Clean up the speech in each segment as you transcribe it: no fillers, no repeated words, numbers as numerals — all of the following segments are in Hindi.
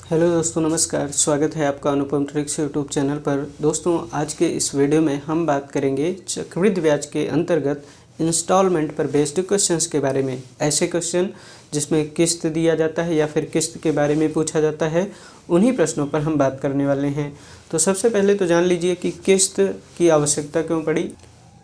हेलो दोस्तों, नमस्कार। स्वागत है आपका अनुपम ट्रिक्स यूट्यूब चैनल पर। दोस्तों, आज के इस वीडियो में हम बात करेंगे चक्रवृद्धि ब्याज के अंतर्गत इंस्टॉलमेंट पर बेस्ड क्वेश्चंस के बारे में। ऐसे क्वेश्चन जिसमें किस्त दिया जाता है या फिर किस्त के बारे में पूछा जाता है, उन्हीं प्रश्नों पर हम बात करने वाले हैं। तो सबसे पहले तो जान लीजिए कि किस्त की आवश्यकता क्यों पड़ी,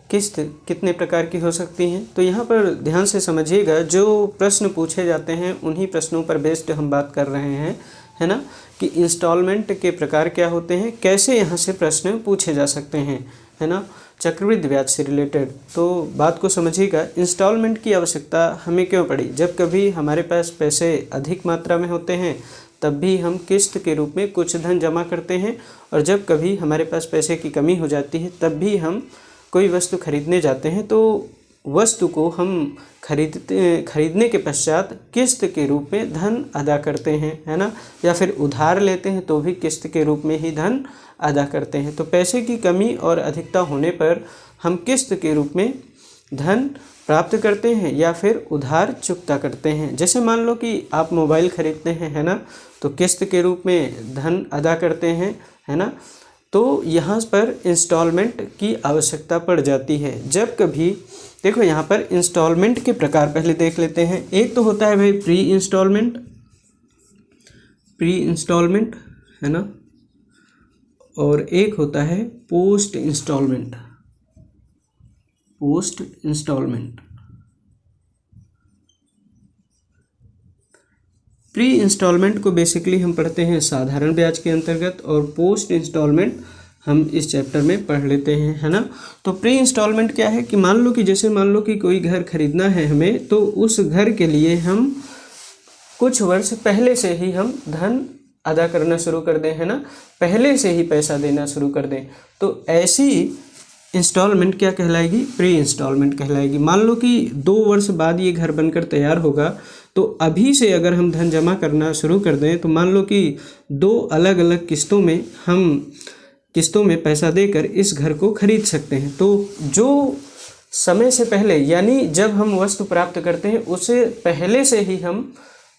किस्त कितने प्रकार की हो सकती हैं। तो यहाँ पर ध्यान से समझिएगा, जो प्रश्न पूछे जाते हैं उन्हीं प्रश्नों पर बेस्ड हम बात कर रहे हैं, है ना, कि इंस्टॉलमेंट के प्रकार क्या होते हैं, कैसे यहाँ से प्रश्न पूछे जा सकते हैं, है ना, चक्रवृद्धि ब्याज से रिलेटेड। तो बात को समझिएगा, इंस्टॉलमेंट की आवश्यकता हमें क्यों पड़ी। जब कभी हमारे पास पैसे अधिक मात्रा में होते हैं तब भी हम किस्त के रूप में कुछ धन जमा करते हैं, और जब कभी हमारे पास पैसे की कमी हो जाती है तब भी हम कोई वस्तु खरीदने जाते हैं तो वस्तु को हम खरीदने के पश्चात किस्त के रूप में धन अदा करते हैं, है ना, या फिर उधार लेते हैं तो भी किस्त के रूप में ही धन अदा करते हैं। तो पैसे की कमी और अधिकता होने पर हम किस्त के रूप में धन प्राप्त करते हैं या फिर उधार चुकता करते हैं। जैसे मान लो कि आप मोबाइल खरीदते हैं, है ना, तो किस्त के रूप में धन अदा करते हैं, है ना। तो यहाँ पर इंस्टॉलमेंट की आवश्यकता पड़ जाती है। जब कभी देखो, यहाँ पर इंस्टॉलमेंट के प्रकार पहले देख लेते हैं। एक तो होता है भाई प्री इंस्टॉलमेंट, है ना, और एक होता है पोस्ट इंस्टॉलमेंट। प्री इंस्टॉलमेंट को बेसिकली हम पढ़ते हैं साधारण ब्याज के अंतर्गत, और पोस्ट इंस्टॉलमेंट हम इस चैप्टर में पढ़ लेते हैं, है ना। तो प्री इंस्टॉलमेंट क्या है कि मान लो कि कोई घर खरीदना है हमें, तो उस घर के लिए हम कुछ वर्ष पहले से ही हम धन अदा करना शुरू कर दें, है ना, पहले से ही पैसा देना शुरू कर दें। तो ऐसी इंस्टॉलमेंट क्या कहलाएगी, प्री इंस्टॉलमेंट कहलाएगी। मान लो कि 2 वर्ष बाद ये घर बनकर तैयार होगा, तो अभी से अगर हम धन जमा करना शुरू कर दें तो मान लो कि 2 अलग अलग किस्तों में पैसा देकर इस घर को खरीद सकते हैं। तो जो समय से पहले, यानी जब हम वस्तु प्राप्त करते हैं उससे पहले से ही हम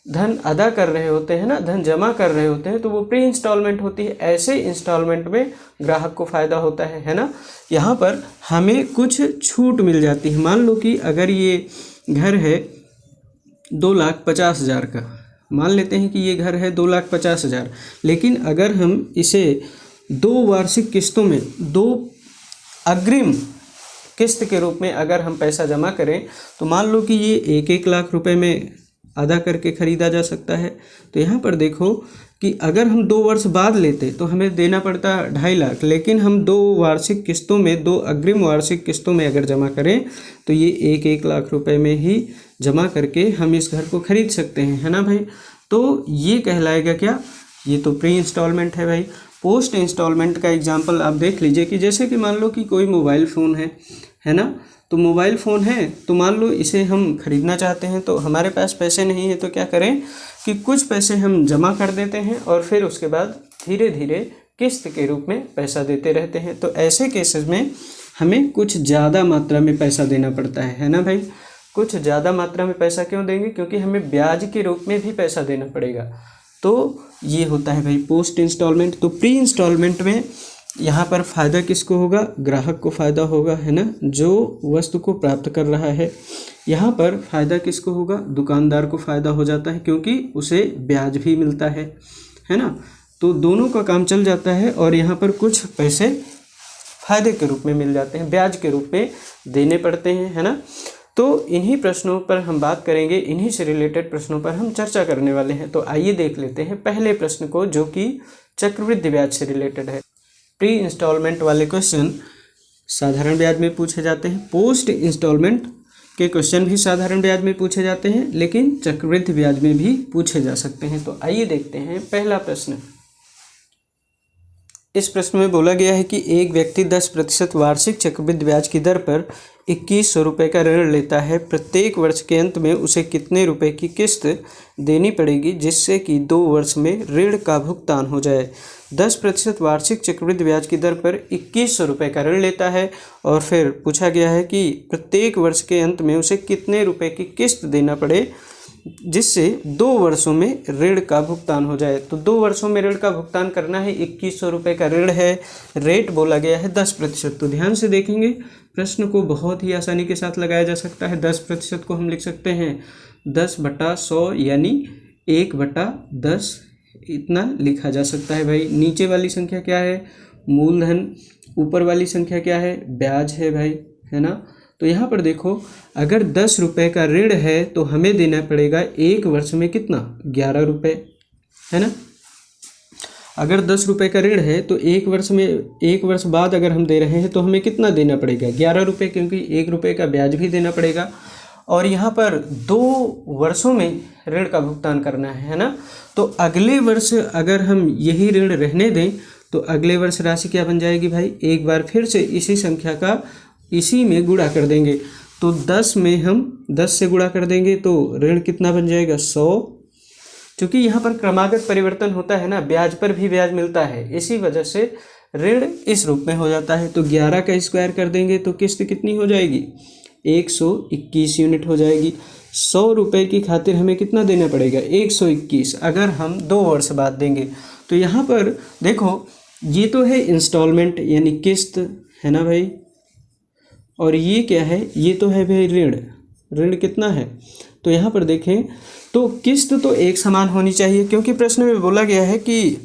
धन अदा कर रहे होते हैं ना, धन जमा कर रहे होते हैं, तो वो प्री इंस्टॉलमेंट होती है। ऐसे इंस्टॉलमेंट में ग्राहक को फ़ायदा होता है ना। यहाँ पर हमें कुछ छूट मिल जाती है। मान लो कि अगर ये घर है 2,50,000 का, मान लेते हैं कि ये घर है 2,50,000, लेकिन अगर हम इसे 2 वार्षिक किस्तों में, 2 अग्रिम किस्त के रूप में अगर हम पैसा जमा करें, तो मान लो कि ये 1-1 लाख रुपए में अदा करके ख़रीदा जा सकता है। तो यहाँ पर देखो कि अगर हम 2 वर्ष बाद लेते तो हमें देना पड़ता 2.5 लाख, लेकिन हम 2 वार्षिक किस्तों में, 2 अग्रिम वार्षिक किस्तों में अगर जमा करें तो ये 1-1 लाख रुपए में ही जमा करके हम इस घर को खरीद सकते हैं, है ना भाई। तो ये कहलाएगा क्या, ये तो प्री इंस्टॉलमेंट है भाई। पोस्ट इंस्टॉलमेंट का एग्जाम्पल आप देख लीजिए कि जैसे कि मान लो कि कोई मोबाइल फ़ोन है ना, तो मोबाइल फ़ोन है, तो मान लो इसे हम ख़रीदना चाहते हैं, तो हमारे पास पैसे नहीं है, तो क्या करें कि कुछ पैसे हम जमा कर देते हैं और फिर उसके बाद धीरे धीरे किस्त के रूप में पैसा देते रहते हैं। तो ऐसे केसेस में हमें कुछ ज़्यादा मात्रा में पैसा देना पड़ता है ना भाई। कुछ ज़्यादा मात्रा में पैसा क्यों देंगे, क्योंकि हमें ब्याज के रूप में भी पैसा देना पड़ेगा। तो ये होता है भाई पोस्ट इंस्टॉलमेंट। तो प्री इंस्टॉलमेंट में यहाँ पर फ़ायदा किसको होगा, ग्राहक को फ़ायदा होगा, है ना, जो वस्तु को प्राप्त कर रहा है। यहाँ पर फ़ायदा किसको होगा, दुकानदार को फ़ायदा हो जाता है, क्योंकि उसे ब्याज भी मिलता है ना। तो दोनों का काम चल जाता है, और यहाँ पर कुछ पैसे फ़ायदे के रूप में मिल जाते हैं, ब्याज के रूप में देने पड़ते हैं, है ना। तो इन्हीं प्रश्नों पर हम बात करेंगे, इन्हीं से रिलेटेड प्रश्नों पर हम चर्चा करने वाले हैं। तो आइए देख लेते हैं पहले प्रश्न को, जो कि चक्रवृद्धि ब्याज से रिलेटेड है। प्री इंस्टॉलमेंट वाले क्वेश्चन साधारण ब्याज में पूछे जाते हैं, पोस्ट इंस्टॉलमेंट के क्वेश्चन भी साधारण ब्याज में पूछे जाते हैं, लेकिन चक्रवृद्धि ब्याज में भी पूछे जा सकते हैं। तो आइए देखते हैं पहला प्रश्न। इस प्रश्न में बोला गया है कि एक व्यक्ति 10% वार्षिक चक्रवृद्धि ब्याज की दर पर 2100 रुपये का ऋण लेता है। प्रत्येक वर्ष के अंत में उसे कितने रुपए की किस्त देनी पड़ेगी जिससे कि 2 वर्ष में ऋण का भुगतान हो जाए। 10% वार्षिक चक्रवृद्धि ब्याज की दर पर 2100 रुपये का ऋण लेता है, और फिर पूछा गया है कि प्रत्येक वर्ष के अंत में उसे कितने रुपए की किस्त देना पड़े जिससे 2 वर्षों में ऋण का भुगतान हो जाए। तो 2 वर्षों में ऋण का भुगतान करना है, 2100 रुपये का ऋण है, रेट बोला गया है 10%। तो ध्यान से देखेंगे, प्रश्न को बहुत ही आसानी के साथ लगाया जा सकता है। 10% को हम लिख सकते हैं 10/100 यानी 1/10 इतना लिखा जा सकता है भाई। नीचे वाली संख्या क्या है? मूलधन। ऊपर वाली संख्या क्या है? ब्याज है भाई, है ना। तो यहाँ पर देखो, अगर 10 रुपये का ऋण है तो हमें देना पड़ेगा 1 वर्ष में कितना? 11 रुपये, है ना। अगर 10 रुपये का ऋण है तो 1 वर्ष में, 1 वर्ष बाद अगर हम दे रहे हैं तो हमें कितना देना पड़ेगा? 11 रुपये, क्योंकि 1 रुपये का ब्याज भी देना पड़ेगा। और यहाँ पर 2 वर्षों में ऋण का भुगतान करना है ना। तो अगले वर्ष अगर हम यही ऋण रहने दें तो अगले वर्ष राशि क्या बन जाएगी भाई? एक बार फिर से इसी संख्या का इसी में गुणा कर देंगे। तो 10 में हम 10 से गुणा कर देंगे तो ऋण कितना बन जाएगा? 100। क्योंकि यहाँ पर क्रमागत परिवर्तन होता है ना, ब्याज पर भी ब्याज मिलता है, इसी वजह से ऋण इस रूप में हो जाता है। तो 11 का स्क्वायर कर देंगे तो किस्त कितनी हो जाएगी? 121 यूनिट हो जाएगी। 100 रुपये की खातिर हमें कितना देना पड़ेगा? 121, अगर हम 2 वर्ष बाद देंगे। तो यहाँ पर देखो, ये तो है इंस्टॉलमेंट यानी किस्त, है ना भाई। और ये क्या है? ये तो है भाई ऋण। ऋण कितना है? तो यहाँ पर देखें तो किस्त तो एक समान होनी चाहिए, क्योंकि प्रश्न में बोला गया है कि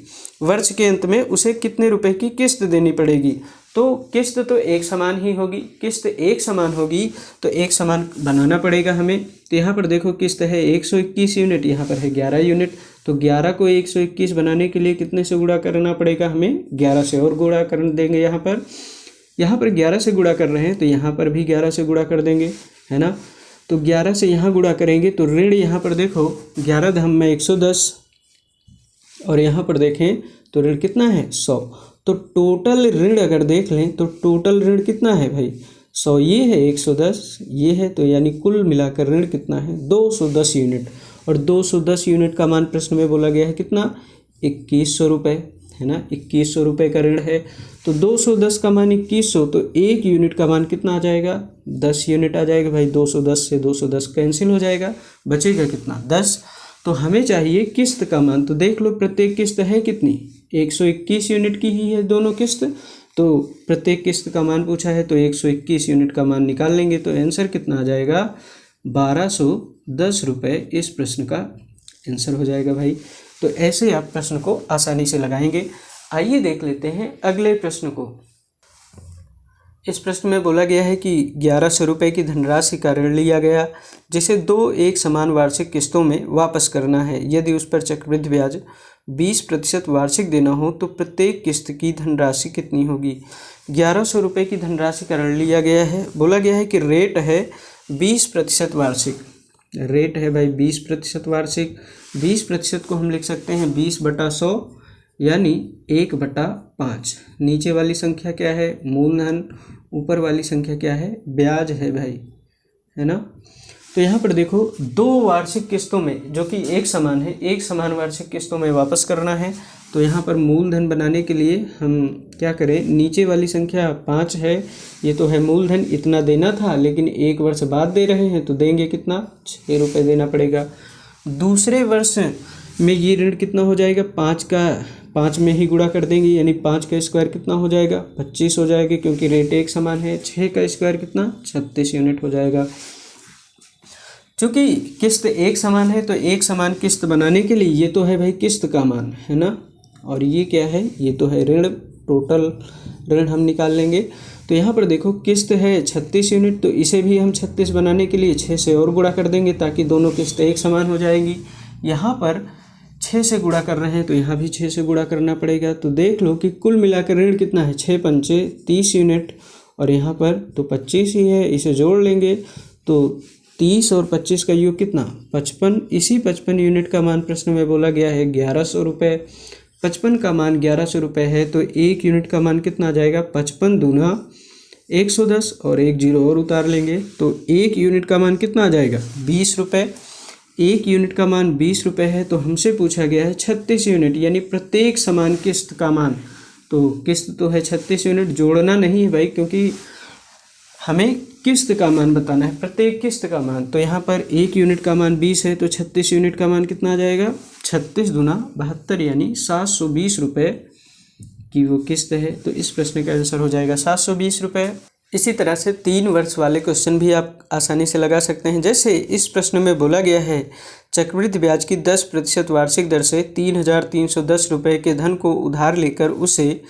वर्ष के अंत में उसे कितने रुपए की किस्त देनी पड़ेगी। तो किस्त तो एक समान ही होगी। किस्त एक समान होगी तो एक समान बनाना पड़ेगा हमें। तो यहाँ पर देखो, किस्त है 121 यूनिट, यहाँ पर है 11 यूनिट। तो 11 को 121 बनाने के लिए कितने से गुणा करना पड़ेगा हमें? 11 से और गुणा कर देंगे। यहाँ पर 11 से गुणा कर रहे हैं तो यहाँ पर भी 11 से गुणा कर देंगे, है ना। तो 11 से यहाँ गुणा करेंगे तो ऋण यहाँ पर देखो 11 धाम में 110, और यहाँ पर देखें तो ऋण कितना है? 100। तो टोटल ऋण अगर देख लें तो टोटल ऋण कितना है भाई? 100 ये है, 110 ये है, तो यानी कुल मिलाकर ऋण कितना है? 210 यूनिट। और 210 यूनिट का मान प्रश्न में बोला गया है कितना? 2100 रुपये, है ना। 2100 रुपये का ऋण है। तो 210 का मान 2100, तो 1 यूनिट का मान कितना आ जाएगा? 10 यूनिट आ जाएगा भाई। 210 से 210 कैंसिल हो जाएगा, बचेगा कितना? 10। तो हमें चाहिए किस्त का मान। तो देख लो, प्रत्येक किस्त है कितनी? 121 यूनिट की ही है दोनों किस्त। तो प्रत्येक किस्त का मान पूछा है तो 121 यूनिट का मान निकाल लेंगे तो आंसर कितना आ जाएगा? 1210 रुपये इस प्रश्न का आंसर हो जाएगा भाई। तो ऐसे आप प्रश्न को आसानी से लगाएंगे। आइए देख लेते हैं अगले प्रश्न को। इस प्रश्न में बोला गया है कि 1100 रुपये की धनराशि का ऋण लिया गया, जिसे 2 एक समान वार्षिक किस्तों में वापस करना है। यदि उस पर चक्रवृद्धि ब्याज 20% वार्षिक देना हो तो प्रत्येक किस्त की धनराशि कितनी होगी? 1100 रुपये की धनराशि का ऋण लिया गया है। बोला गया है कि रेट है 20% वार्षिक। रेट है भाई 20% वार्षिक। 20% को हम लिख सकते हैं 20/100 यानी 1/5। नीचे वाली संख्या क्या है? मूलधन। ऊपर वाली संख्या क्या है? ब्याज है भाई, है ना। तो यहाँ पर देखो, 2 वार्षिक किस्तों में जो कि एक समान है, एक समान वार्षिक किस्तों में वापस करना है। तो यहाँ पर मूलधन बनाने के लिए हम क्या करें? नीचे वाली संख्या 5 है, ये तो है मूलधन, इतना देना था, लेकिन 1 वर्ष बाद दे रहे हैं तो देंगे कितना? 6 रुपये देना पड़ेगा। दूसरे वर्ष में ये ऋण कितना हो जाएगा? 5 का 5 में ही गुणा कर देंगे, यानी 5 का स्क्वायर कितना हो जाएगा? 25 हो जाएगा, क्योंकि रेट एक समान है। 6 का स्क्वायर कितना? 36 यूनिट हो जाएगा। चूँकि किस्त एक समान है तो एक समान किस्त बनाने के लिए ये तो है भाई किस्त का मान, है ना। और ये क्या है? ये तो है ऋण। टोटल ऋण हम निकाल लेंगे। तो यहाँ पर देखो, किस्त है 36 यूनिट, तो इसे भी हम 36 बनाने के लिए 6 से और गुणा कर देंगे ताकि दोनों किस्त एक समान हो जाएंगी। यहाँ पर 6 से गुणा कर रहे हैं तो यहाँ भी 6 से गुणा करना पड़ेगा। तो देख लो कि कुल मिलाकर ऋण कितना है? 6 पंचे 30 यूनिट, और यहाँ पर तो 25 ही है, इसे जोड़ लेंगे तो 30 और 25 का योग कितना? 55। इसी 55 यूनिट का मान प्रश्न में बोला गया है 1100 रुपये। 55 का मान 1100 रुपये है तो 1 यूनिट का मान कितना आ जाएगा? 55 दूना 110, और 1 जीरो और उतार लेंगे तो 1 यूनिट का मान कितना आ जाएगा? 20 रुपये। 1 यूनिट का मान 20 रुपये है तो हमसे पूछा गया है 36 यूनिट, यानी प्रत्येक समान किस्त का मान। तो किस्त तो है 36 यूनिट, जोड़ना नहीं है भाई, क्योंकि हमें किस्त का मान बताना है, प्रत्येक किस्त का मान। तो यहाँ पर 1 यूनिट का मान 20 है, तो 36 यूनिट का मान कितना आ जाएगा, 36 दूना 72 यानी 720 रुपये की वो किस्त है। तो इस प्रश्न का आंसर हो जाएगा 720 रुपये। इसी तरह से 3 वर्ष वाले क्वेश्चन भी आप आसानी से लगा सकते हैं। जैसे इस प्रश्न में बोला गया है चक्रवृद्धि ब्याज की 10% वार्षिक दर से 3,310 रुपये के धन को उधार लेकर उसे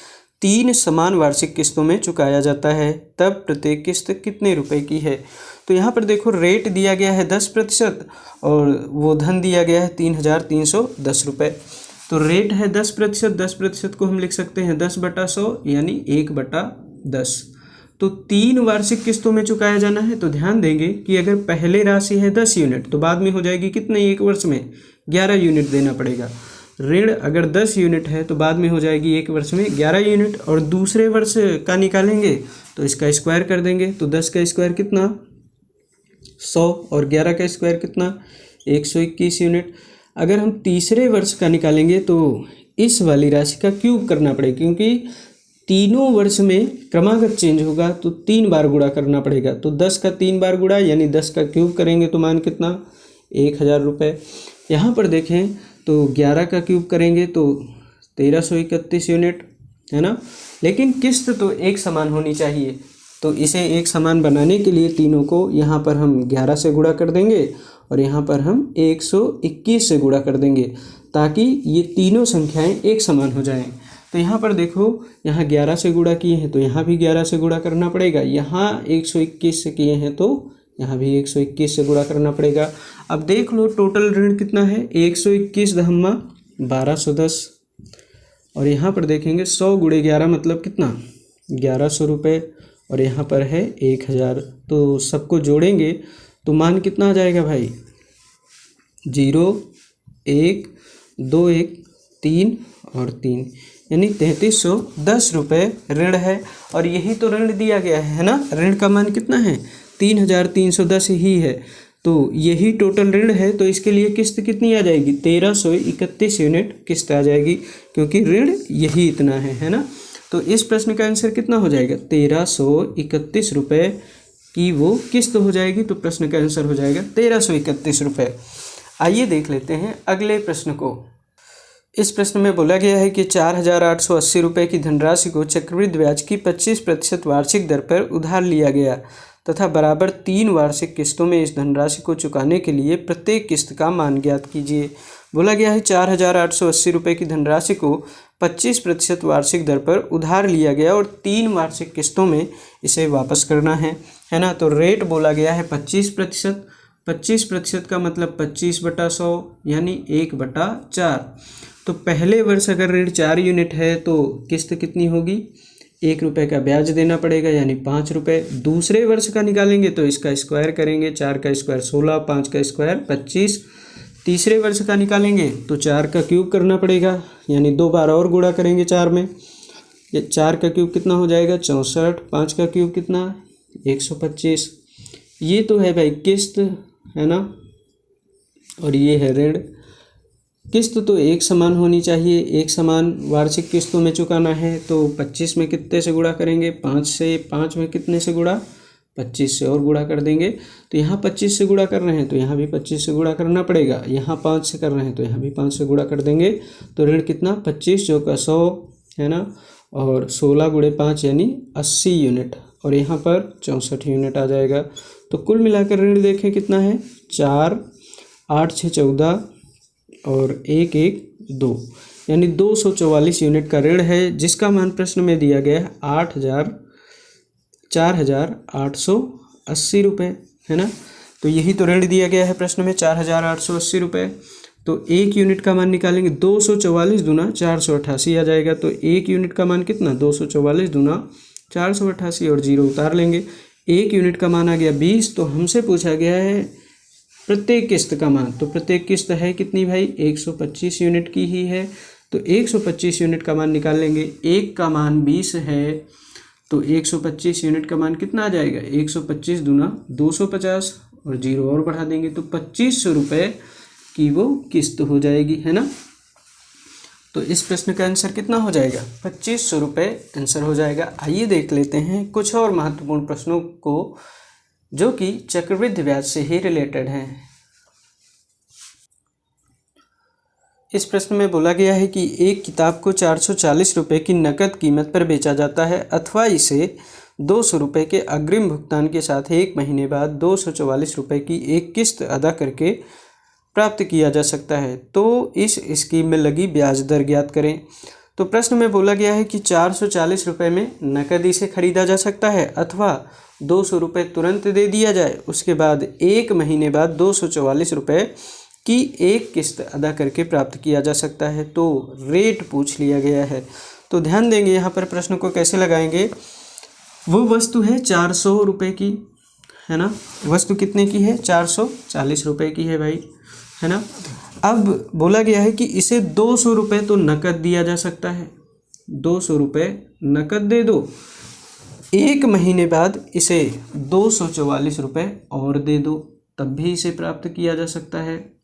3 समान वार्षिक किस्तों में चुकाया जाता है, तब प्रत्येक किस्त कितने रुपए की है। तो यहाँ पर देखो रेट दिया गया है 10% और वो धन दिया गया है 3,310 रुपये। तो रेट है 10%, 10% को हम लिख सकते हैं 10/100 यानी 1/10। तो 3 वार्षिक किस्तों में चुकाया जाना है। तो ध्यान देंगे कि अगर पहले राशि है 10 यूनिट तो बाद में हो जाएगी कितने, 1 वर्ष में 11 यूनिट देना पड़ेगा। ऋण अगर 10 यूनिट है तो बाद में हो जाएगी 1 वर्ष में 11 यूनिट। और दूसरे वर्ष का निकालेंगे तो इसका स्क्वायर कर देंगे, तो 10 का स्क्वायर कितना 100 और 11 का स्क्वायर कितना 121 यूनिट। अगर हम तीसरे वर्ष का निकालेंगे तो इस वाली राशि का क्यूब करना पड़ेगा, क्योंकि तीनों वर्ष में क्रमागत चेंज होगा तो 3 बार गुणा करना पड़ेगा। तो 10 का 3 बार गुणा यानी 10 का क्यूब करेंगे तो मान कितना 1,000 रुपये। यहाँ पर देखें तो 11 का क्यूब करेंगे तो 1,331 यूनिट है ना। लेकिन किस्त तो एक समान होनी चाहिए, तो इसे एक समान बनाने के लिए तीनों को यहाँ पर हम 11 से गुणा कर देंगे और यहाँ पर हम 121 से गुणा कर देंगे, ताकि ये तीनों संख्याएं एक समान हो जाएं। तो यहाँ पर देखो यहाँ 11 से गुणा किए हैं तो यहाँ भी 11 से गुणा करना पड़ेगा, यहाँ 121 से किए हैं तो यहाँ भी 121 से गुणा करना पड़ेगा। अब देख लो टोटल ऋण कितना है 121 दहम्मा 1210 और यहाँ पर देखेंगे 100 गुणे 11 मतलब कितना 1100 रुपये और यहाँ पर है 1000। तो सबको जोड़ेंगे तो मान कितना आ जाएगा भाई 0 1 2 1 3 और 3 यानी 3310 रुपये ऋण है। और यही तो ऋण दिया गया है ना, ऋण का मान कितना है 3310 ही है। तो यही टोटल ऋण है, तो इसके लिए किस्त कितनी आ जाएगी 1331 यूनिट किस्त आ जाएगी, क्योंकि ऋण यही इतना है ना। तो इस प्रश्न का आंसर कितना हो जाएगा 1331 रुपये की वो किस्त हो जाएगी। तो प्रश्न का आंसर हो जाएगा 1331 रुपये। आइए देख लेते हैं अगले प्रश्न को। इस प्रश्न में बोला गया है कि 4,880 रुपये की धनराशि को चक्रवृद्धि ब्याज की 25% वार्षिक दर पर उधार लिया गया तथा बराबर 3 वार्षिक किस्तों में इस धनराशि को चुकाने के लिए प्रत्येक किस्त का मान ज्ञात कीजिए। बोला गया है 4,880 रुपये की धनराशि को 25% वार्षिक दर पर उधार लिया गया और 3 वार्षिक किस्तों में इसे वापस करना है ना। तो रेट बोला गया है 25%, 25% का मतलब 25/100 यानी 1/4। तो पहले वर्ष अगर ऋण 4 यूनिट है तो किस्त कितनी होगी 1 रुपये का ब्याज देना पड़ेगा यानी 5 रुपये। दूसरे वर्ष का निकालेंगे तो इसका स्क्वायर करेंगे, 4 का स्क्वायर 16, 5 का स्क्वायर 25। तीसरे वर्ष का निकालेंगे तो 4 का क्यूब करना पड़ेगा यानी 2 बार और गुणा करेंगे 4 में। ये 4 का क्यूब कितना हो जाएगा 64, 5 का क्यूब कितना 125। ये तो है भाई किस्त है ना, और ये है ऋण। किस्त तो एक समान होनी चाहिए, एक समान वार्षिक किस्तों में चुकाना है। तो 25 में कितने से गुणा करेंगे 5 से, 5 में कितने से गुणा 25 से और गुणा कर देंगे। तो यहाँ 25 से गुणा कर रहे हैं तो यहाँ भी 25 से गुणा करना पड़ेगा, यहाँ 5 से कर रहे हैं तो यहाँ भी 5 से गुणा कर देंगे। तो ऋण कितना 25 जो का 100 है ना, और 16 गुणे 5 यानी 80 यूनिट और यहाँ पर 64 यूनिट आ जाएगा। तो कुल मिलाकर ऋण देखें कितना है 4, 8 6 14 और 1 1 2 यानी 244 यूनिट का ऋण है, जिसका मान प्रश्न में दिया गया है 4,880 रुपये है ना। तो यही तो ऋण दिया गया है प्रश्न में 4,880 रुपये। तो 1 यूनिट का मान निकालेंगे 244 दूना 488 आ जाएगा। तो 1 यूनिट का मान कितना 244 दूना 488 और 0 उतार लेंगे। 1 यूनिट का मान आ गया 20। तो हमसे पूछा गया है प्रत्येक किस्त का मान, तो प्रत्येक किस्त है कितनी भाई 125 यूनिट की ही है। तो 125 यूनिट का मान निकाल लेंगे। 1 का मान 20 है तो 125 यूनिट का मान कितना आ जाएगा 125 दूना 250 और 0 और बढ़ा देंगे तो 2500 रुपये की वो किस्त हो जाएगी है ना। तो इस प्रश्न का आंसर कितना हो जाएगा? 2500 रुपये आंसर हो जाएगा। आइए देख लेते हैं कुछ और महत्वपूर्ण प्रश्नों को जो कि चक्रवृद्धि ब्याज से ही रिलेटेड हैं। इस प्रश्न में बोला गया है कि एक किताब को 440 रुपये की नकद कीमत पर बेचा जाता है अथवा इसे 200 रुपये के अग्रिम भुगतान के साथ 1 महीने बाद 244 रुपये की एक किस्त अदा करके प्राप्त किया जा सकता है, तो इस स्कीम में लगी ब्याज दर ज्ञात करें। तो प्रश्न में बोला गया है कि 440 रुपये में नकद इसे खरीदा जा सकता है अथवा 200 रुपये तुरंत दे दिया जाए, उसके बाद 1 महीने बाद 244 रुपये की एक किस्त अदा करके प्राप्त किया जा सकता है। तो रेट पूछ लिया गया है, तो ध्यान देंगे यहाँ पर प्रश्न को कैसे लगाएंगे। वो वस्तु है 400 रुपये की, है ना। वस्तु कितने की है? 440 रुपये की है भाई, है ना। अब बोला गया है कि इसे 200 रुपये तो नकद दिया जा सकता है, 200 रुपये नकद दे दो, 1 महीने बाद इसे 244 रुपये और दे दो, तब भी इसे प्राप्त किया जा सकता है।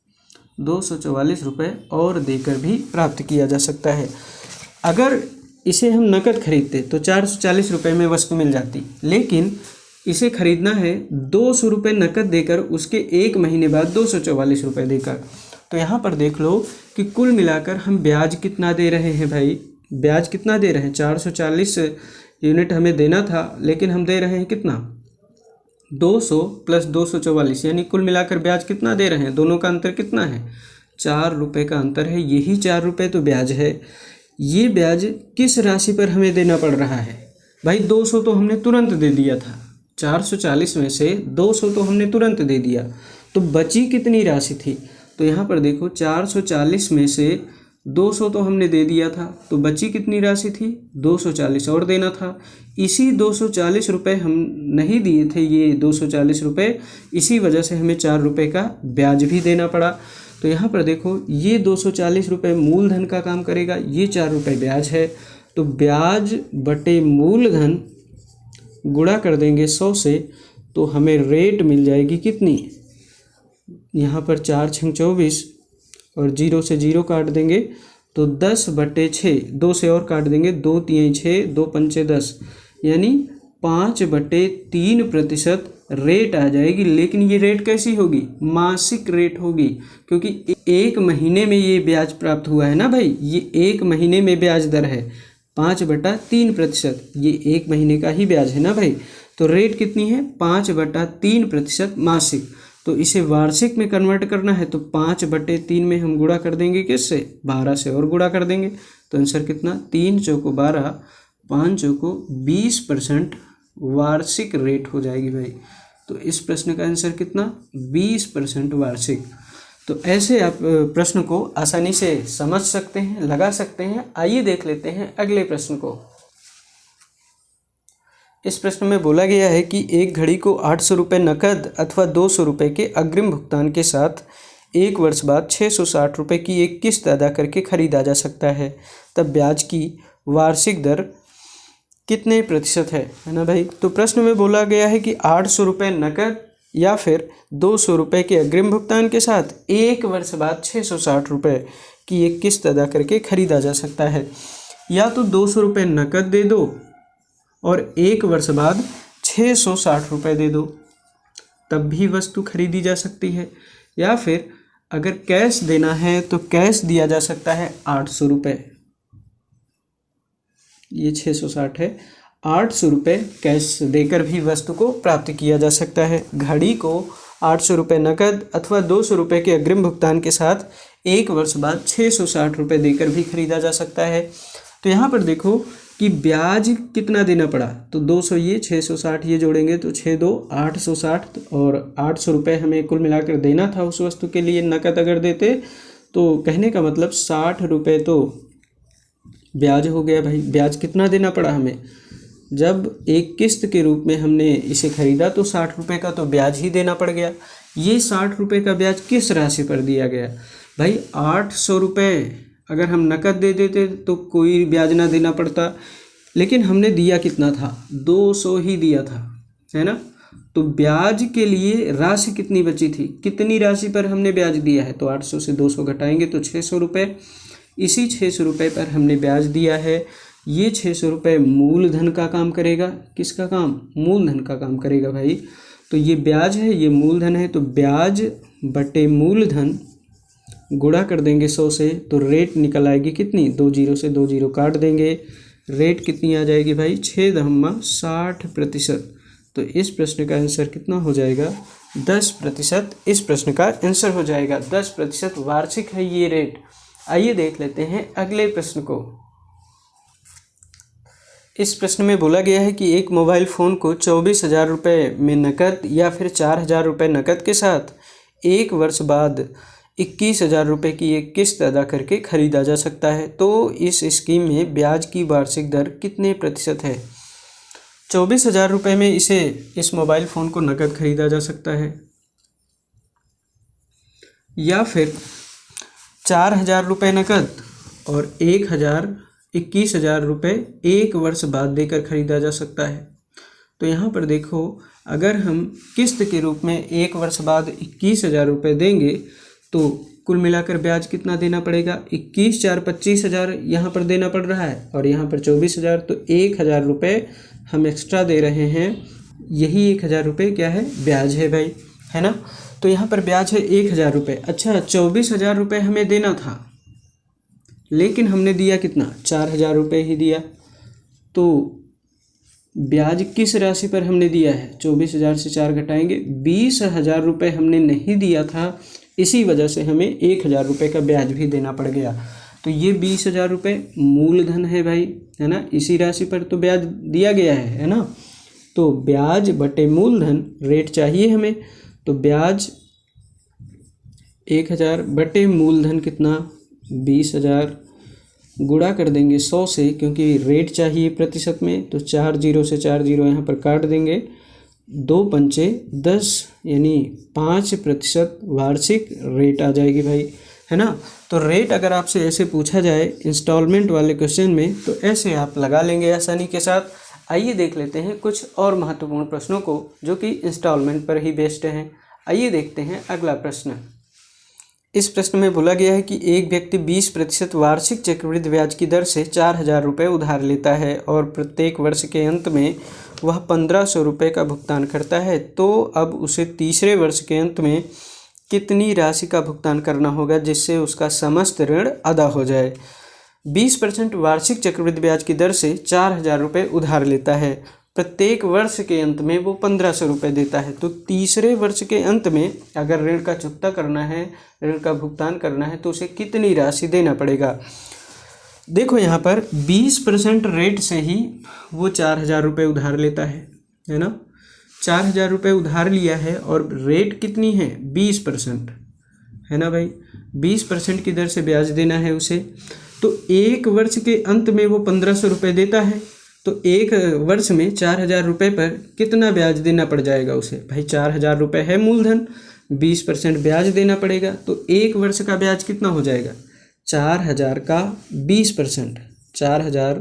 244 रुपये और देकर भी प्राप्त किया जा सकता है। अगर इसे हम नकद खरीदते तो 440 रुपये में वस्तु मिल जाती, लेकिन इसे खरीदना है 200 रुपये नकद देकर, उसके 1 महीने बाद 244 रुपये देकर। तो यहाँ पर देख लो कि कुल मिलाकर हम ब्याज कितना दे रहे हैं भाई, ब्याज कितना दे रहे हैं? 440 यूनिट हमें देना था, लेकिन हम दे रहे हैं कितना? 200 प्लस 244, यानी कुल मिलाकर ब्याज कितना दे रहे हैं? दोनों का अंतर कितना है? 4 रुपये का अंतर है। यही 4 रुपये तो ब्याज है। ये ब्याज किस राशि पर हमें देना पड़ रहा है भाई? 200 तो हमने तुरंत दे दिया था, 440 में से 200 तो हमने तुरंत दे दिया, तो बची कितनी राशि थी? तो यहाँ पर देखो 440 में से 200 तो हमने दे दिया था, तो बची कितनी राशि थी? 240 और देना था। इसी 240 रुपये हम नहीं दिए थे, ये 240 रुपये, इसी वजह से हमें 4 रुपये का ब्याज भी देना पड़ा। तो यहाँ पर देखो ये 240 रुपये मूलधन का काम करेगा, ये 4 रुपये ब्याज है। तो ब्याज बटे मूलधन गुणा कर देंगे 100 से, तो हमें रेट मिल जाएगी कितनी? यहाँ पर 4 छंग 24 और 0 से 0 काट देंगे तो 10/6, 2 से और काट देंगे, 2 3 6, 2 पंचे 10, यानी 5/3% रेट आ जाएगी। लेकिन ये रेट कैसी होगी? मासिक रेट होगी, क्योंकि 1 महीने में ये ब्याज प्राप्त हुआ है ना भाई, ये 1 महीने में ब्याज दर है 5/3%, ये 1 महीने का ही ब्याज है ना भाई। तो रेट कितनी है? 5/3% मासिक। तो इसे वार्षिक में कन्वर्ट करना है, तो 5/3 में हम गुणा कर देंगे किससे? 12 से और गुणा कर देंगे, तो आंसर कितना? 3 चौको 12, 5 चौको 20% वार्षिक रेट हो जाएगी भाई। तो इस प्रश्न का आंसर कितना? 20% वार्षिक। तो ऐसे आप प्रश्न को आसानी से समझ सकते हैं, लगा सकते हैं। आइए देख लेते हैं अगले प्रश्न को। इस प्रश्न में बोला गया है कि एक घड़ी को 800 रुपये नकद अथवा 200 रुपये के अग्रिम भुगतान के साथ 1 वर्ष बाद 660 रुपये की एक किस्त अदा करके खरीदा जा सकता है, तब ब्याज की वार्षिक दर कितने प्रतिशत है ना भाई। तो प्रश्न में बोला गया है कि 800 रुपये नकद या फिर 200 रुपये के अग्रिम भुगतान के साथ 1 वर्ष बाद 660 रुपये की एक किस्त अदा करके खरीदा जा सकता है। या तो 200 रुपये नकद दे दो और 1 वर्ष बाद 660 रुपये दे दो, तब भी वस्तु खरीदी जा सकती है। या फिर अगर कैश देना है तो कैश दिया जा सकता है 800 रुपये, ये 660 है, 800 रुपये कैश देकर भी वस्तु को प्राप्त किया जा सकता है। घड़ी को 800 रुपये नकद अथवा 200 रुपये के अग्रिम भुगतान के साथ 1 वर्ष बाद 660 रुपये देकर भी खरीदा जा सकता है। तो यहाँ पर देखो कि ब्याज कितना देना पड़ा, तो 200 ये 660 ये जोड़ेंगे तो 6 2 860, और 800 रुपये हमें कुल मिलाकर देना था उस वस्तु के लिए नकद अगर देते, तो कहने का मतलब 60 रुपये तो ब्याज हो गया भाई। ब्याज कितना देना पड़ा हमें? जब एक किस्त के रूप में हमने इसे खरीदा तो 60 रुपये का तो ब्याज ही देना पड़ गया। ये 60 रुपये का ब्याज किस राशि पर दिया गया भाई? 800 रुपये अगर हम नकद दे देते तो कोई ब्याज ना देना पड़ता, लेकिन हमने दिया कितना था? 200 ही दिया था, है ना। तो ब्याज के लिए राशि कितनी बची थी? कितनी राशि पर हमने ब्याज दिया है? तो 800 से 200 घटाएंगे तो 600 रुपये। इसी 600 रुपये पर हमने ब्याज दिया है। ये 600 रुपये मूलधन का काम करेगा। किसका काम? मूलधन का काम करेगा भाई। तो ये ब्याज है, ये मूलधन है, तो ब्याज बटे मूलधन गुणा कर देंगे 100 से, तो रेट निकल आएगी कितनी? 2 जीरो से 2 जीरो काट देंगे, रेट कितनी आ जाएगी भाई? 6.60%। तो इस प्रश्न का आंसर कितना हो जाएगा? 10%। इस प्रश्न का आंसर हो जाएगा 10% वार्षिक है ये रेट। आइए देख लेते हैं अगले प्रश्न को। इस प्रश्न में बोला गया है कि एक मोबाइल फ़ोन को 24,000 रुपये में नकद या फिर 4,000 रुपये नकद के साथ 1 वर्ष बाद 21,000 रुपये की एक किस्त अदा करके ख़रीदा जा सकता है। तो इस स्कीम में ब्याज की वार्षिक दर कितने प्रतिशत है? 24,000 रुपये में इस मोबाइल फ़ोन को नकद खरीदा जा सकता है, या फिर 4,000 रुपये नकद और 21,000 रुपये 1 वर्ष बाद देकर ख़रीदा जा सकता है। तो यहाँ पर देखो, अगर हम किस्त के रूप में 1 वर्ष बाद 21,000 रुपये देंगे तो कुल मिलाकर ब्याज कितना देना पड़ेगा? 21 4 25,000 यहाँ पर देना पड़ रहा है और यहाँ पर 24,000, तो 1,000 रुपये हम एक्स्ट्रा दे रहे हैं। यही 1,000 रुपये क्या है? ब्याज है भाई, है ना। तो यहाँ पर ब्याज है 1,000 रुपये। अच्छा, 24,000 रुपये हमें देना था, लेकिन हमने दिया कितना? 4,000 रुपये ही दिया। तो ब्याज किस राशि पर हमने दिया है? 24,000 से 4 घटाएंगे, 20,000 रुपये हमने नहीं दिया था, इसी वजह से हमें 1,000 रुपये का ब्याज भी देना पड़ गया। तो ये 20,000 रुपये मूलधन है भाई, है ना। इसी राशि पर तो ब्याज दिया गया है ना। तो ब्याज बटे मूलधन, रेट चाहिए हमें, तो ब्याज 1,000 बटे मूलधन कितना? 20,000 गुणा कर देंगे 100 से, क्योंकि रेट चाहिए प्रतिशत में, तो 4 जीरो से 4 जीरो यहाँ पर काट देंगे, 2 पंचे 10 यानी 5% वार्षिक रेट आ जाएगी भाई, है ना। तो रेट अगर आपसे ऐसे पूछा जाए इंस्टॉलमेंट वाले क्वेश्चन में, तो ऐसे आप लगा लेंगे आसानी के साथ। आइए देख लेते हैं कुछ और महत्वपूर्ण प्रश्नों को जो कि इंस्टॉलमेंट पर ही बेस्ड हैं। आइए देखते हैं अगला प्रश्न। इस प्रश्न में बोला गया है कि एक व्यक्ति 20% वार्षिक चक्रवृद्धि ब्याज की दर से 4,000 रुपये उधार लेता है और प्रत्येक वर्ष के अंत में वह 1,500 रुपये का भुगतान करता है। तो अब उसे तीसरे वर्ष के अंत में कितनी राशि का भुगतान करना होगा जिससे उसका समस्त ऋण अदा हो जाए? 20% वार्षिक चक्रवृद्धि ब्याज की दर से 4,000 रुपये उधार लेता है, प्रत्येक वर्ष के अंत में वो 1,500 रुपये देता है। तो तीसरे वर्ष के अंत में अगर ऋण का चुकता करना है, ऋण का भुगतान करना है, तो उसे कितनी राशि देना पड़ेगा? देखो यहाँ पर 20% रेट से ही वो 4,000 रुपये उधार लेता है ना। 4,000 रुपये उधार लिया है और रेट कितनी है? 20%, है ना भाई। 20% की दर से ब्याज देना है उसे। तो 1 वर्ष के अंत में वो 1,500 रुपये देता है, तो 1 वर्ष में 4,000 रुपये पर कितना ब्याज देना पड़ जाएगा उसे? भाई 4,000 रुपये है मूलधन, 20% ब्याज देना पड़ेगा, तो 1 वर्ष का ब्याज कितना हो जाएगा? 4,000 का 20%, 4,000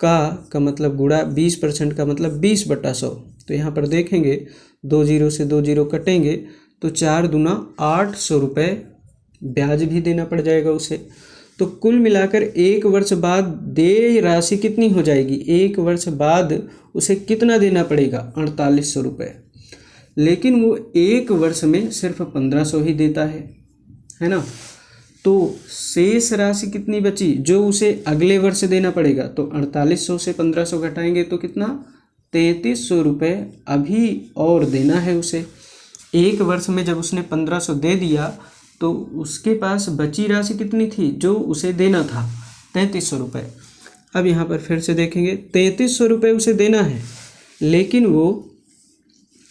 का मतलब गुणा 20% का मतलब 20/100। तो यहाँ पर देखेंगे 2 जीरो से 2 जीरो कटेंगे, तो 4 दूना 800 रुपये ब्याज भी देना पड़ जाएगा उसे। तो कुल मिलाकर 1 वर्ष बाद देय राशि कितनी हो जाएगी? 1 वर्ष बाद उसे कितना देना पड़ेगा? 4,800 रुपये। लेकिन वो 1 वर्ष में सिर्फ 1,500 ही देता है ना। तो शेष राशि कितनी बची जो उसे अगले वर्ष देना पड़ेगा? तो 4,800 से 1,500 घटाएंगे तो कितना? 3,300 रुपये अभी और देना है उसे। 1 वर्ष में जब उसने 1,500 दे दिया तो उसके पास बची राशि कितनी थी जो उसे देना था? 3,300 रुपये। अब यहाँ पर फिर से देखेंगे 3,300 रुपये उसे देना है, लेकिन वो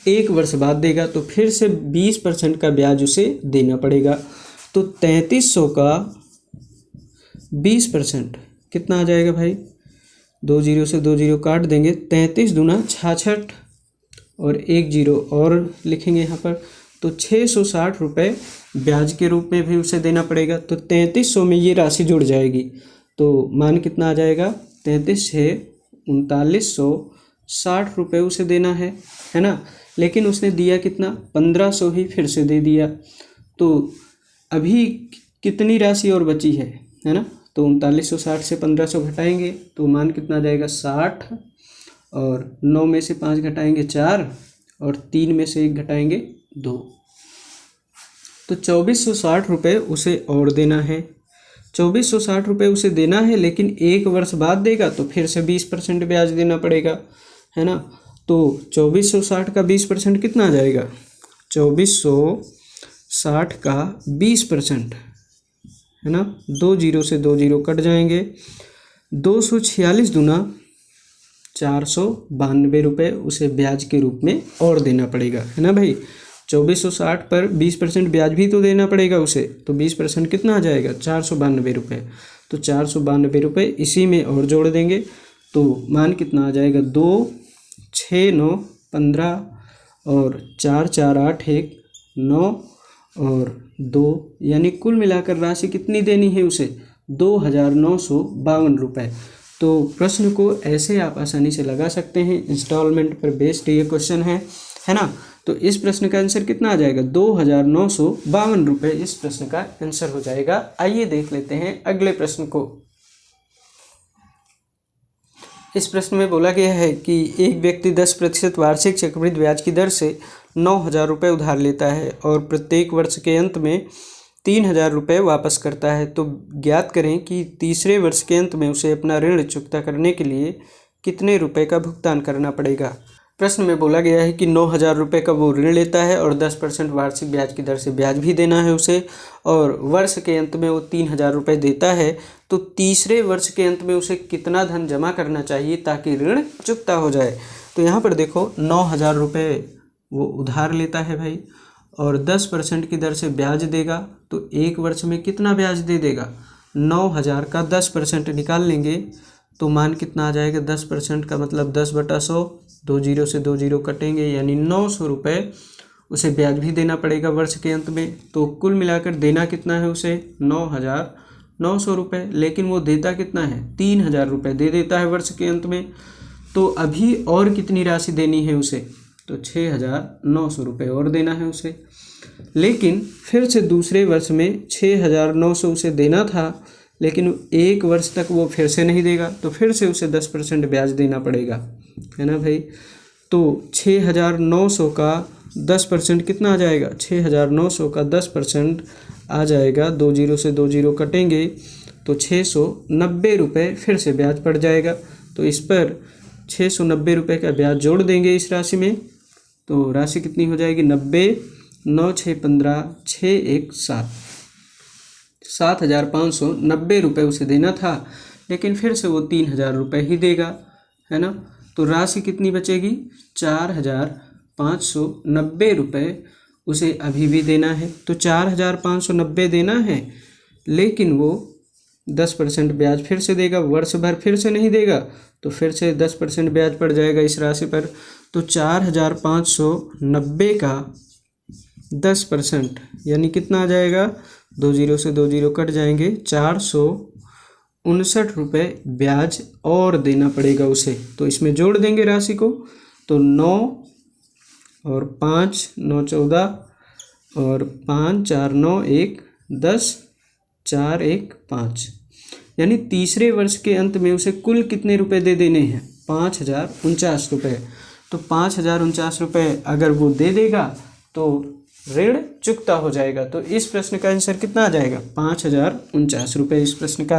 1 वर्ष बाद देगा, तो फिर से 20% का ब्याज उसे देना पड़ेगा। तो 3,300 का 20% कितना आ जाएगा भाई? 2 जीरो से 2 जीरो काट देंगे, 33 दूना 66 और 1 जीरो और लिखेंगे यहाँ पर, तो 660 रुपये ब्याज के रूप में भी उसे देना पड़ेगा। तो 3,300 में ये राशि जुड़ जाएगी, तो मान कितना आ जाएगा? 33 6 3,960 रुपये उसे देना है ना। लेकिन उसने दिया कितना? 1,500 ही फिर से दे दिया। तो अभी कितनी राशि और बची है है ना। तो 3960 से 1500 घटाएंगे तो मान कितना आ जाएगा 60, और 9 में से 5 घटाएंगे 4, और 3 में से 1 घटाएंगे 2। तो 2460 रुपये उसे और देना है। 2460 रुपये उसे देना है, लेकिन 1 वर्ष बाद देगा तो फिर से 20% ब्याज देना पड़ेगा, है ना। तो 2460 का 20% कितना आ जाएगा, 2460 का 20%, है ना। 2 जीरो से 2 जीरो कट जाएंगे। 246 दूना 492 रुपये उसे ब्याज के रूप में और देना पड़ेगा, है ना भाई। 2460 पर 20% ब्याज भी तो देना पड़ेगा उसे, तो 20% कितना आ जाएगा 492 रुपये। तो 492 रुपये इसी में और जोड़ देंगे तो मान कितना आ जाएगा 2, 6, 9, 15, और 4, 4, 8, 1, 9 और 2, यानी कुल मिलाकर राशि कितनी देनी है उसे 2952 रुपये। तो प्रश्न को ऐसे आप आसानी से लगा सकते हैं, इंस्टॉलमेंट पर बेस्ड ये क्वेश्चन है ना। तो इस प्रश्न का आंसर कितना आ जाएगा 2952 रुपये इस प्रश्न का आंसर हो जाएगा। आइए देख लेते हैं अगले प्रश्न को। इस प्रश्न में बोला गया है कि एक व्यक्ति 10% वार्षिक चक्रवृद्धि ब्याज की दर से 9000 रुपये उधार लेता है और प्रत्येक वर्ष के अंत में 3000 रुपये वापस करता है। तो ज्ञात करें कि तीसरे वर्ष के अंत में उसे अपना ऋण चुकता करने के लिए कितने रुपए का भुगतान करना पड़ेगा। प्रश्न में बोला गया है कि 9000 रुपये का वो ऋण लेता है और 10% वार्षिक ब्याज की दर से ब्याज भी देना है उसे, और वर्ष के अंत में वो 3000 रुपये देता है। तो तीसरे वर्ष के अंत में उसे कितना धन जमा करना चाहिए ताकि ऋण चुकता हो जाए। तो यहाँ पर देखो 9000 रुपये वो उधार लेता है भाई, और 10% की दर से ब्याज देगा। तो एक वर्ष में कितना ब्याज दे देगा 9000 का 10% निकाल लेंगे तो मान कितना आ जाएगा 10% का मतलब 10/100, 2 जीरो से 2 जीरो कटेंगे, यानी 900 रुपये उसे ब्याज भी देना पड़ेगा वर्ष के अंत में। तो कुल मिलाकर देना कितना है उसे 9900 रुपये, लेकिन वो देता कितना है 3000 रुपये दे देता है वर्ष के अंत में। तो अभी और कितनी राशि देनी है उसे, तो 6900 रुपये और देना है उसे। लेकिन फिर से दूसरे वर्ष में 6900 उसे देना था, लेकिन एक वर्ष तक वो फिर से नहीं देगा, तो फिर से उसे 10% ब्याज देना पड़ेगा, है ना भाई। तो 6900 का 10% कितना आ जाएगा 6900 का 10% आ जाएगा, 2 जीरो से 2 जीरो कटेंगे तो 690 रुपये फिर से ब्याज पड़ जाएगा। तो इस पर 690 रुपये का ब्याज जोड़ देंगे इस राशि में, तो राशि कितनी हो जाएगी 90, 9, 6, 15, 6, 1, 7, 7590 रुपये उसे देना था, लेकिन फिर से वो 3000 रुपये ही देगा, है ना। तो राशि कितनी बचेगी 4590 रुपये उसे अभी भी देना है। तो 4590 देना है, लेकिन वो 10% ब्याज फिर से देगा, वर्ष भर फिर से नहीं देगा तो फिर से 10% ब्याज पड़ जाएगा इस राशि पर। तो 4590 का 10% यानी कितना आ जाएगा 2 जीरो से 2 जीरो कट जाएंगे, 459 रुपये ब्याज और देना पड़ेगा उसे। तो इसमें जोड़ देंगे राशि को, तो 9 और 5, 9, 14 और 5, 4, 9, 1, 10, 4, 1, 5, यानी तीसरे वर्ष के अंत में उसे कुल कितने रुपए दे देने हैं 5049 रुपये। तो 5049 रुपये अगर वो दे देगा तो ऋण चुकता हो जाएगा। तो इस प्रश्न का आंसर कितना आ जाएगा 5049 रुपये इस प्रश्न का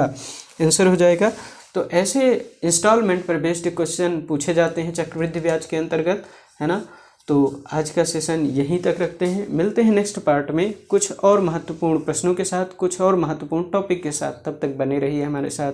आंसर हो जाएगा। तो ऐसे इंस्टॉलमेंट पर बेस्ड क्वेश्चन पूछे जाते हैं चक्रवृद्धि ब्याज के अंतर्गत, है ना। तो आज का सेशन यहीं तक रखते हैं, मिलते हैं नेक्स्ट पार्ट में कुछ और महत्वपूर्ण प्रश्नों के साथ, कुछ और महत्वपूर्ण टॉपिक के साथ। तब तक बने रहिए हमारे साथ।